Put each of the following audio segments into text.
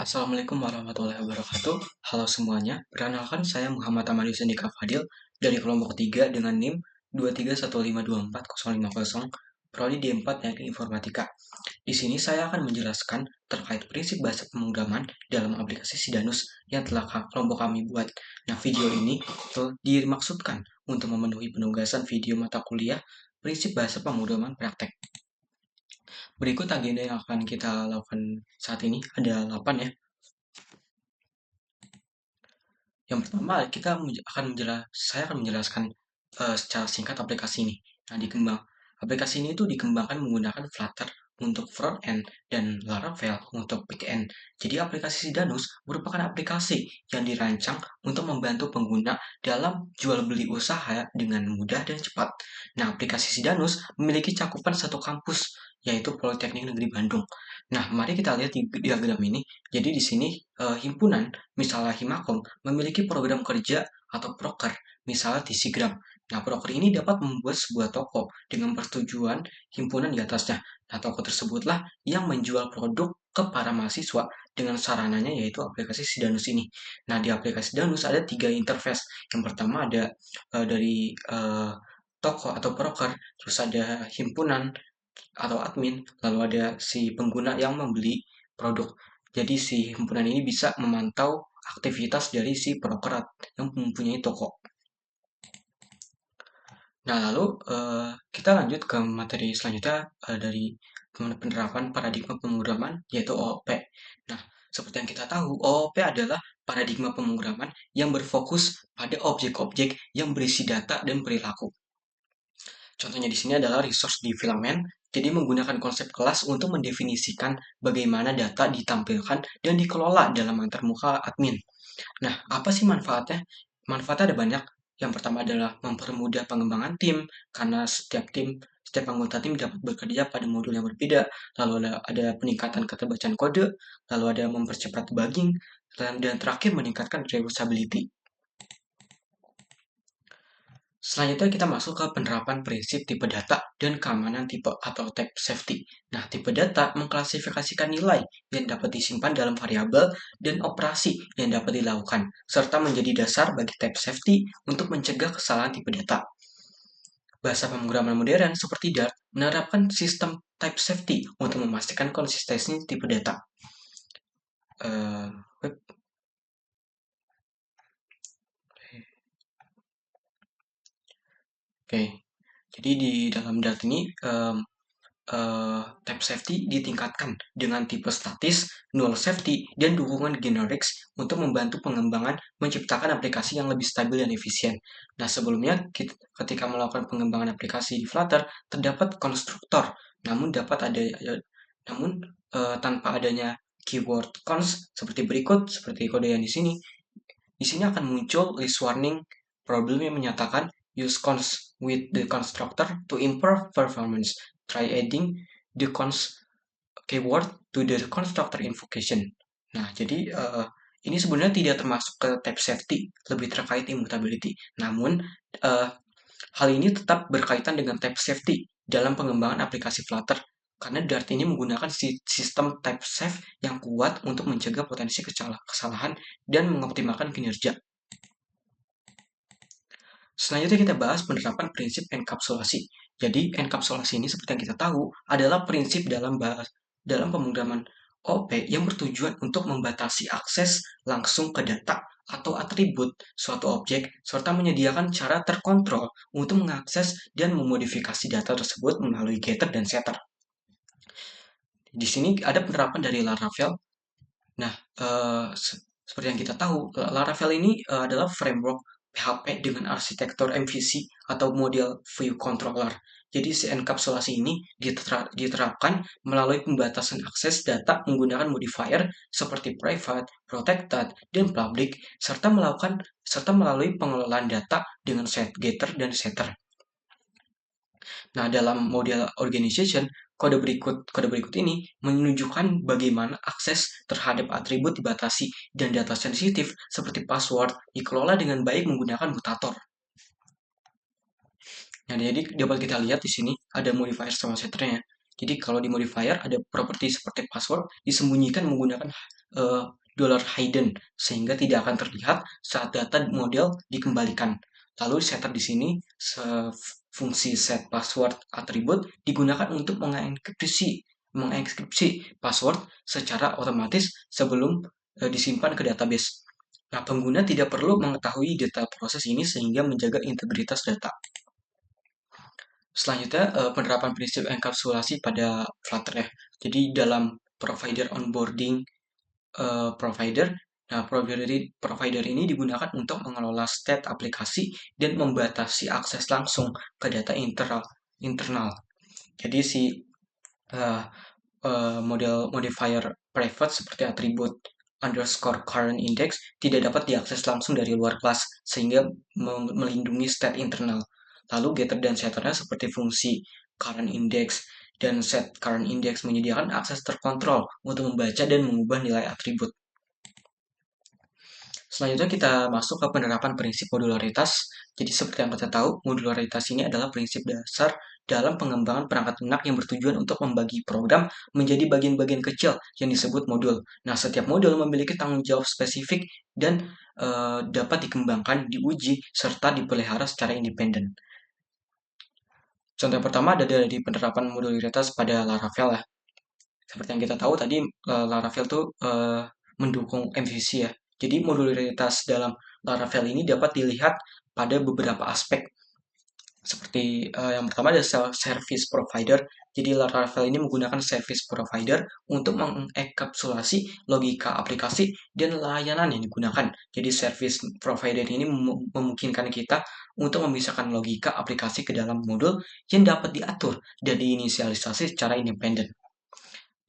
Assalamualaikum warahmatullahi wabarakatuh. Halo semuanya, perkenalkan saya Muhammad Amadi Sendika Fadil dari kelompok 3 dengan NIM 231524050, prodi D4 Teknik Informatika. Di sini saya akan menjelaskan terkait prinsip bahasa pemrograman dalam aplikasi Sidanus yang telah kelompok kami buat. Nah, video ini dimaksudkan untuk memenuhi penugasan video mata kuliah prinsip bahasa pemrograman praktek. Berikut agenda yang akan kita lakukan saat ini ada 8 ya. Yang pertama, saya akan menjelaskan secara singkat aplikasi ini. Nah, aplikasi ini itu dikembangkan menggunakan Flutter untuk front end dan Laravel untuk back end. Jadi aplikasi Sidanus merupakan aplikasi yang dirancang untuk membantu pengguna dalam jual beli usaha dengan mudah dan cepat. Nah, aplikasi Sidanus memiliki cakupan satu kampus, yaitu Politeknik Negeri Bandung. Nah, mari kita lihat di diagram ini. Jadi di sini himpunan, misalnya Himakom, memiliki program kerja atau proker, misalnya Tisigram. Nah, proker ini dapat membuat sebuah toko dengan persetujuan himpunan di atasnya. Nah, toko tersebutlah yang menjual produk ke para mahasiswa dengan sarananya yaitu aplikasi Sidanus ini. Nah, di aplikasi Sidanus ada 3 interface. Yang pertama ada dari toko atau proker, terus ada himpunan atau admin, lalu ada si pengguna yang membeli produk. Jadi si himpunan ini bisa memantau aktivitas dari si broker yang mempunyai toko. Nah, lalu kita lanjut ke materi selanjutnya dari penerapan paradigma pemrograman yaitu OOP. Nah, seperti yang kita tahu, OOP adalah paradigma pemrograman yang berfokus pada objek-objek yang berisi data dan perilaku. Contohnya di sini adalah resource development, jadi menggunakan konsep kelas untuk mendefinisikan bagaimana data ditampilkan dan dikelola dalam antarmuka admin. Nah, apa sih manfaatnya? Manfaatnya ada banyak. Yang pertama adalah mempermudah pengembangan tim, karena setiap anggota tim dapat bekerja pada modul yang berbeda. Lalu ada peningkatan keterbacaan kode, lalu ada mempercepat debugging, dan terakhir meningkatkan reusability. Selanjutnya kita masuk ke penerapan prinsip tipe data dan keamanan tipe atau type safety. Nah, tipe data mengklasifikasikan nilai yang dapat disimpan dalam variabel dan operasi yang dapat dilakukan, serta menjadi dasar bagi type safety untuk mencegah kesalahan tipe data. Bahasa pemrograman modern seperti Dart menerapkan sistem type safety untuk memastikan konsistensi tipe data. Oke, jadi di dalam Dart ini type safety ditingkatkan dengan tipe statis, null safety, dan dukungan generics untuk membantu pengembangan menciptakan aplikasi yang lebih stabil dan efisien. Nah, sebelumnya ketika melakukan pengembangan aplikasi di Flutter terdapat konstruktor, namun tanpa adanya keyword cons seperti berikut, seperti kode yang di sini. Di sini akan muncul list warning problem yang menyatakan use cons with the constructor to improve performance. Try adding the cons keyword to the constructor invocation. Nah, jadi ini sebenarnya tidak termasuk ke type safety, lebih terkait immutability. Namun, hal ini tetap berkaitan dengan type safety dalam pengembangan aplikasi Flutter, karena Dart ini menggunakan sistem type safe yang kuat untuk mencegah potensi kesalahan dan mengoptimalkan kinerja. Selanjutnya kita bahas penerapan prinsip enkapsulasi. Jadi enkapsulasi ini seperti yang kita tahu adalah prinsip dalam pemrograman OP yang bertujuan untuk membatasi akses langsung ke data atau atribut suatu objek serta menyediakan cara terkontrol untuk mengakses dan memodifikasi data tersebut melalui getter dan setter. Di sini ada penerapan dari Laravel. Nah, seperti yang kita tahu, Laravel ini adalah framework PHP dengan arsitektur MVC atau model view controller. Jadi si enkapsulasi ini diterapkan melalui pembatasan akses data menggunakan modifier seperti private, protected, dan public, serta melalui pengelolaan data dengan set getter dan setter. Nah, dalam model organization, kode berikut ini menunjukkan bagaimana akses terhadap atribut dibatasi dan data sensitif seperti password dikelola dengan baik menggunakan mutator. Nah, jadi dapat kita lihat di sini ada modifier sama setternya. Jadi kalau di modifier ada properti seperti password disembunyikan menggunakan dollar hidden sehingga tidak akan terlihat saat data model dikembalikan. Lalu setter di sini fungsi set password atribut digunakan untuk mengenkripsi password secara otomatis sebelum disimpan ke database. Nah, pengguna tidak perlu mengetahui detail proses ini sehingga menjaga integritas data. Selanjutnya, penerapan prinsip enkapsulasi pada Flutter ya. Jadi dalam provider onboarding provider, nah provider ini digunakan untuk mengelola state aplikasi dan membatasi akses langsung ke data internal. Jadi si uh, model modifier private seperti atribut underscore current index tidak dapat diakses langsung dari luar kelas sehingga melindungi state internal. Lalu getter dan setternya seperti fungsi current index dan set current index menyediakan akses terkontrol untuk membaca dan mengubah nilai atribut. Selanjutnya kita masuk ke penerapan prinsip modularitas. Jadi seperti yang kita tahu, modularitas ini adalah prinsip dasar dalam pengembangan perangkat lunak yang bertujuan untuk membagi program menjadi bagian-bagian kecil yang disebut modul. Nah, setiap modul memiliki tanggung jawab spesifik dan dapat dikembangkan, diuji, serta dipelihara secara independen. Contoh pertama ada dari penerapan modularitas pada Laravel ya. Seperti yang kita tahu tadi Laravel tuh mendukung MVC ya. Jadi modularitas dalam Laravel ini dapat dilihat pada beberapa aspek. Seperti yang pertama ada service provider. Jadi Laravel ini menggunakan service provider untuk mengekapsulasi logika aplikasi dan layanan yang digunakan. Jadi service provider ini memungkinkan kita untuk memisahkan logika aplikasi ke dalam modul yang dapat diatur dan diinisialisasi secara independen.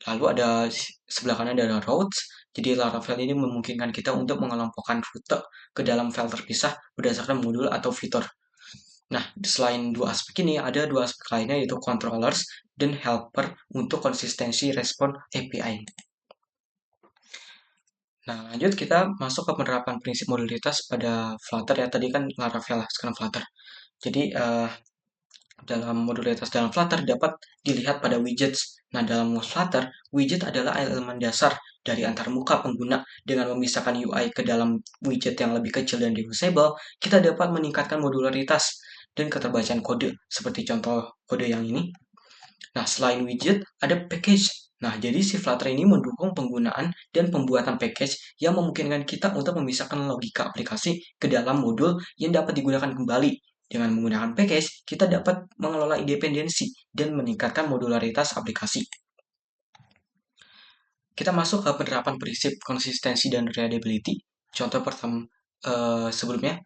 Lalu ada sebelah kanan ada routes. Jadi Laravel ini memungkinkan kita untuk mengelompokkan rute ke dalam file terpisah berdasarkan modul atau fitur. Nah, selain dua aspek ini, ada dua aspek lainnya yaitu controllers dan helper untuk konsistensi respon API. Nah, lanjut kita masuk ke penerapan prinsip modalitas pada Flutter ya. Tadi kan Laravel, sekarang Flutter. Jadi, dalam modularitas dalam Flutter dapat dilihat pada widgets. Nah, dalam Flutter, widget adalah elemen dasar dari antarmuka pengguna. Dengan memisahkan UI ke dalam widget yang lebih kecil dan reusable, kita dapat meningkatkan modularitas dan keterbacaan kode, seperti contoh kode yang ini. Nah, selain widget, ada package. Nah, jadi si Flutter ini mendukung penggunaan dan pembuatan package yang memungkinkan kita untuk memisahkan logika aplikasi ke dalam modul yang dapat digunakan kembali. Dengan menggunakan package, kita dapat mengelola independensi dan meningkatkan modularitas aplikasi. Kita masuk ke penerapan prinsip konsistensi dan reliability. Contoh pertama, sebelumnya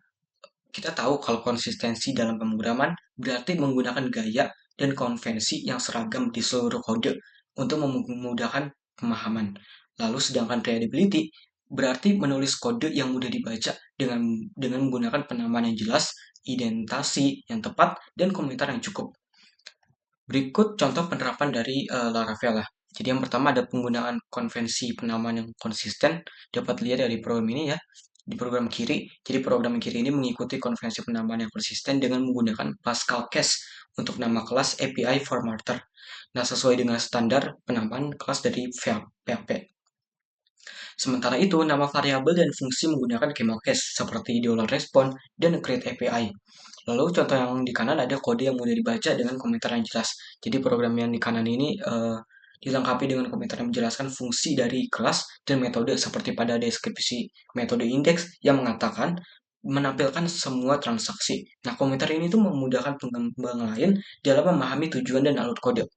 kita tahu kalau konsistensi dalam pemrograman berarti menggunakan gaya dan konvensi yang seragam di seluruh kode untuk memudahkan pemahaman. Lalu sedangkan reliability berarti menulis kode yang mudah dibaca dengan menggunakan penamaan yang jelas, identasi yang tepat, dan komentar yang cukup. Berikut contoh penerapan dari Laravel lah. Jadi yang pertama ada penggunaan konvensi penamaan yang konsisten. Dapat lihat dari program ini ya, di program kiri. Jadi program kiri ini mengikuti konvensi penamaan yang konsisten dengan menggunakan Pascal Case untuk nama kelas API Formatter. Nah, sesuai dengan standar penamaan kelas dari PHP. Sementara itu, nama variabel dan fungsi menggunakan camel case seperti $response dan create API. Lalu contoh yang di kanan ada kode yang mudah dibaca dengan komentar yang jelas. Jadi program yang di kanan ini dilengkapi dengan komentar yang menjelaskan fungsi dari kelas dan metode seperti pada deskripsi metode index yang mengatakan menampilkan semua transaksi. Nah, komentar ini tuh memudahkan pengembang lain dalam memahami tujuan dan alur kode.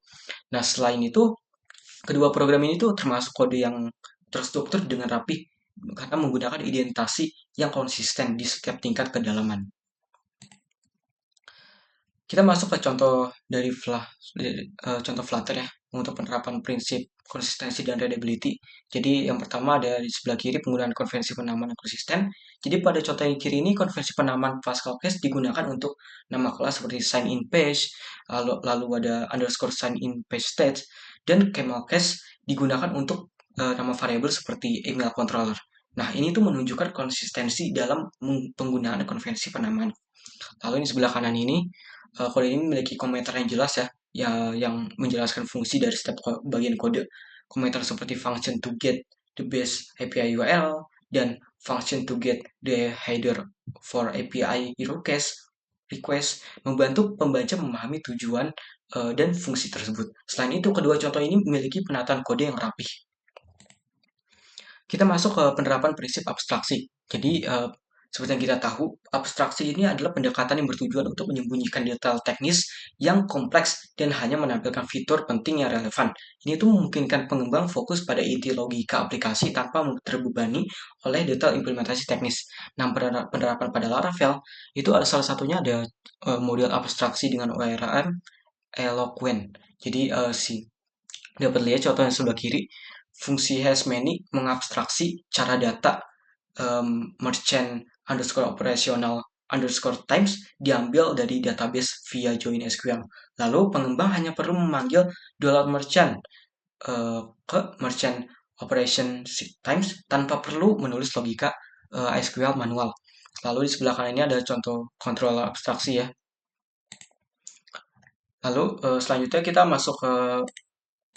Nah, selain itu, kedua program ini tuh termasuk kode yang terstruktur dengan rapi karena menggunakan identasi yang konsisten di setiap tingkat kedalaman. Kita masuk ke contoh dari contoh Flutter ya untuk penerapan prinsip konsistensi dan readability. Jadi yang pertama ada di sebelah kiri penggunaan konvensi penamaan yang konsisten. Jadi pada contoh yang kiri ini konvensi penamaan Pascal Case digunakan untuk nama kelas seperti sign in page, lalu ada underscore sign in page state, dan camel case digunakan untuk nama variabel seperti email controller. Nah, ini tuh menunjukkan konsistensi dalam penggunaan konvensi penamaan. Lalu ini sebelah kanan ini, kode ini memiliki komentar yang jelas ya, ya yang menjelaskan fungsi dari setiap bagian kode. Komentar seperti function to get the best API URL dan function to get the header for API request membantu pembaca memahami tujuan dan fungsi tersebut. Selain itu, kedua contoh ini memiliki penataan kode yang rapih. Kita masuk ke penerapan prinsip abstraksi. Jadi, seperti yang kita tahu, abstraksi ini adalah pendekatan yang bertujuan untuk menyembunyikan detail teknis yang kompleks dan hanya menampilkan fitur penting yang relevan. Ini tuh memungkinkan pengembang fokus pada inti logika aplikasi tanpa terbebani oleh detail implementasi teknis. Nah, penerapan pada Laravel itu ada salah satunya ada model abstraksi dengan ORM Eloquent. Jadi, dapat lihat contoh yang sebelah kiri, fungsi hashmany mengabstraksi cara data merchant underscore operational underscore times diambil dari database via join SQL. Lalu pengembang hanya perlu memanggil $merchant ke merchant operation times tanpa perlu menulis logika SQL manual. Lalu di sebelah kanan ini ada contoh kontrol abstraksi ya. Lalu selanjutnya kita masuk ke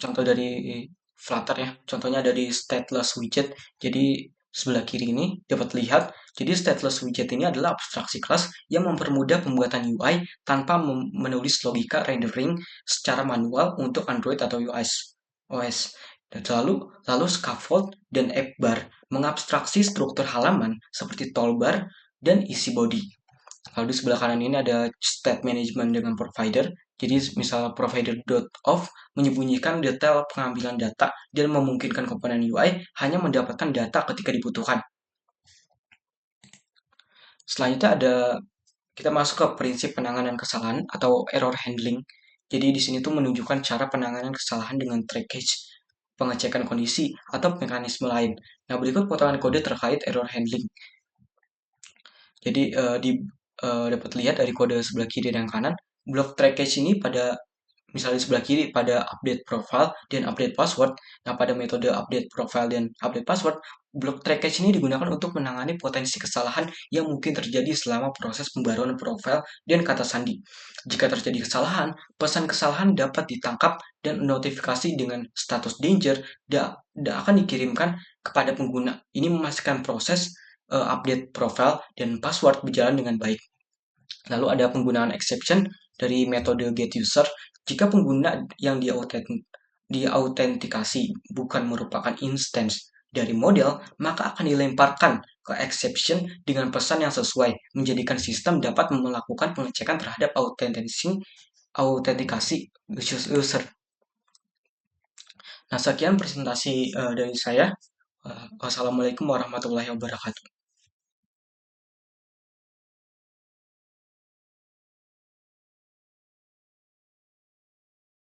contoh dari Flutter ya. Contohnya ada di stateless widget. Jadi sebelah kiri ini dapat lihat. Jadi stateless widget ini adalah abstraksi kelas yang mempermudah pembuatan UI tanpa menulis logika rendering secara manual untuk Android atau OS. Dan lalu scaffold dan app bar mengabstraksi struktur halaman seperti toolbar dan isi body. Lalu di sebelah kanan ini ada state management dengan provider. Jadi misal provider.auth menyembunyikan detail pengambilan data dan memungkinkan komponen UI hanya mendapatkan data ketika dibutuhkan. Selanjutnya kita masuk ke prinsip penanganan kesalahan atau error handling. Jadi di sini tuh menunjukkan cara penanganan kesalahan dengan trackage, pengecekan kondisi, atau mekanisme lain. Nah, berikut potongan kode terkait error handling. Jadi dapat lihat dari kode sebelah kiri dan kanan, blok trackage ini pada misalnya sebelah kiri pada update profile dan update password. Nah, pada metode update profile dan update password, blok trackage ini digunakan untuk menangani potensi kesalahan yang mungkin terjadi selama proses pembaruan profile dan kata sandi. Jika terjadi kesalahan, pesan kesalahan dapat ditangkap dan notifikasi dengan status danger dan akan dikirimkan kepada pengguna. Ini memastikan proses update profile dan password berjalan dengan baik. Lalu ada penggunaan exception dari metode getUser. Jika pengguna yang diautentikasi bukan merupakan instance dari model, maka akan dilemparkan ke exception dengan pesan yang sesuai, menjadikan sistem dapat melakukan pengecekan terhadap autentikasi user. Nah, sekian presentasi dari saya. Wassalamualaikum warahmatullahi wabarakatuh.